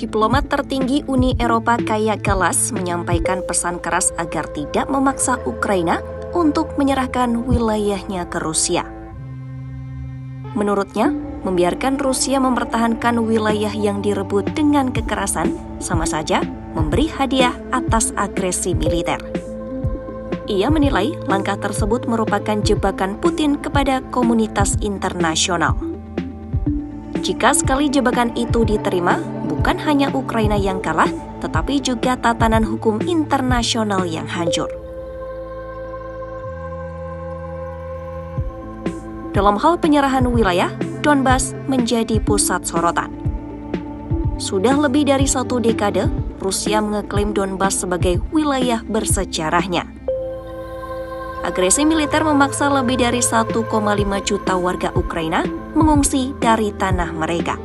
Diplomat tertinggi Uni Eropa Kaja Kallas menyampaikan pesan keras agar tidak memaksa Ukraina untuk menyerahkan wilayahnya ke Rusia. Menurutnya, membiarkan Rusia mempertahankan wilayah yang direbut dengan kekerasan sama saja memberi hadiah atas agresi militer. Ia menilai langkah tersebut merupakan jebakan Putin kepada komunitas internasional. Jika sekali jebakan itu diterima, bukan hanya Ukraina yang kalah, tetapi juga tatanan hukum internasional yang hancur. Dalam hal penyerahan wilayah, Donbas menjadi pusat sorotan. Sudah lebih dari 1 dekade, Rusia mengeklaim Donbas sebagai wilayah bersejarahnya. Agresi militer memaksa lebih dari 1,5 juta warga Ukraina mengungsi dari tanah mereka.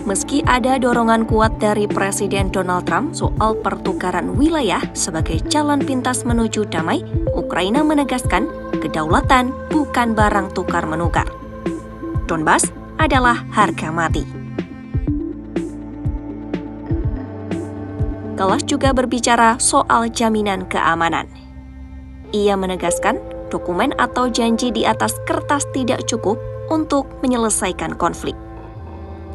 Meski ada dorongan kuat dari Presiden Donald Trump soal pertukaran wilayah sebagai jalan pintas menuju damai, Ukraina menegaskan kedaulatan bukan barang tukar-menukar. Donbas adalah harga mati. Kallas juga berbicara soal jaminan keamanan. Ia menegaskan dokumen atau janji di atas kertas tidak cukup untuk menyelesaikan konflik.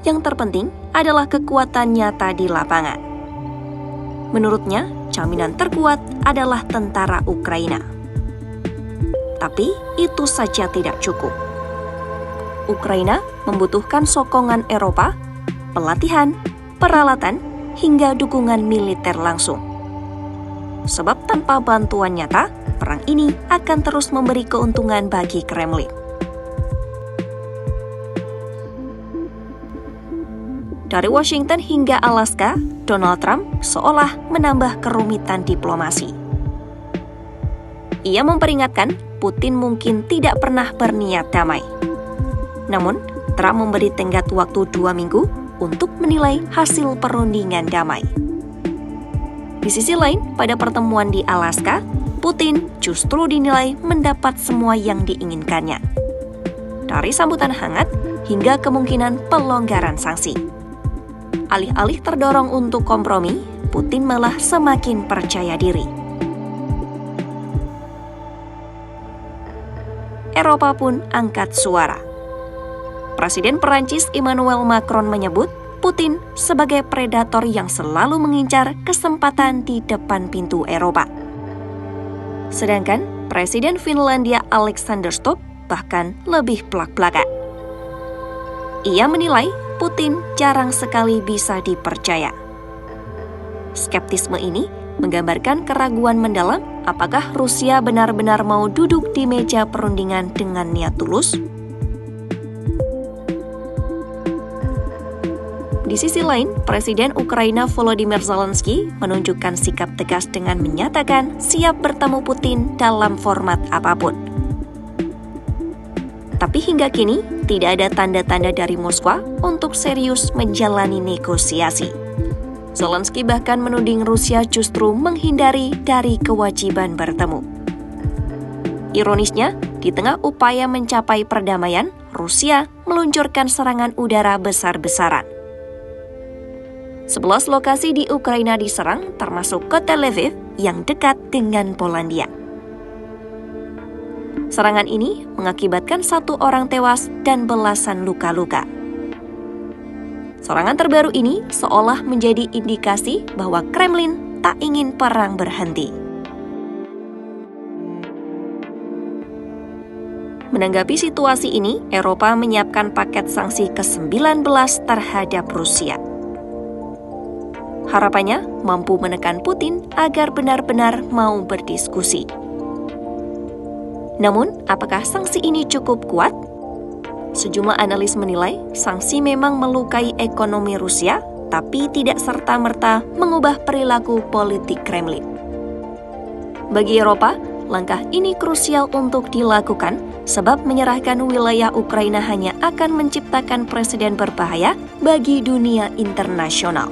Yang terpenting adalah kekuatan nyata di lapangan. Menurutnya, jaminan terkuat adalah tentara Ukraina. Tapi itu saja tidak cukup. Ukraina membutuhkan sokongan Eropa, pelatihan, peralatan, hingga dukungan militer langsung. Sebab tanpa bantuan nyata, perang ini akan terus memberi keuntungan bagi Kremlin. Dari Washington hingga Alaska, Donald Trump seolah menambah kerumitan diplomasi. Ia memperingatkan Putin mungkin tidak pernah berniat damai. Namun, Trump memberi tenggat waktu 2 minggu untuk menilai hasil perundingan damai. Di sisi lain, pada pertemuan di Alaska, Putin justru dinilai mendapat semua yang diinginkannya. Dari sambutan hangat hingga kemungkinan pelonggaran sanksi. Alih-alih terdorong untuk kompromi, Putin malah semakin percaya diri. Eropa pun angkat suara. Presiden Perancis Emmanuel Macron menyebut Putin sebagai predator yang selalu mengincar kesempatan di depan pintu Eropa. Sedangkan Presiden Finlandia Alexander Stubb bahkan lebih belak-belakan. Ia menilai Putin jarang sekali bisa dipercaya. Skeptisme ini menggambarkan keraguan mendalam apakah Rusia benar-benar mau duduk di meja perundingan dengan niat tulus. Di sisi lain, Presiden Ukraina Volodymyr Zelensky menunjukkan sikap tegas dengan menyatakan siap bertemu Putin dalam format apapun. Tapi hingga kini, tidak ada tanda-tanda dari Moskwa untuk serius menjalani negosiasi. Zelensky bahkan menuding Rusia justru menghindari dari kewajiban bertemu. Ironisnya, di tengah upaya mencapai perdamaian, Rusia meluncurkan serangan udara besar-besaran. 11 lokasi di Ukraina diserang, termasuk kota Lviv yang dekat dengan Polandia. Serangan ini mengakibatkan 1 orang tewas dan belasan luka-luka. Serangan terbaru ini seolah menjadi indikasi bahwa Kremlin tak ingin perang berhenti. Menanggapi situasi ini, Eropa menyiapkan paket sanksi ke-19 terhadap Rusia. Harapannya mampu menekan Putin agar benar-benar mau berdiskusi. Namun, apakah sanksi ini cukup kuat? Sejumlah analis menilai sanksi memang melukai ekonomi Rusia, tapi tidak serta-merta mengubah perilaku politik Kremlin. Bagi Eropa, langkah ini krusial untuk dilakukan sebab menyerahkan wilayah Ukraina hanya akan menciptakan presiden berbahaya bagi dunia internasional.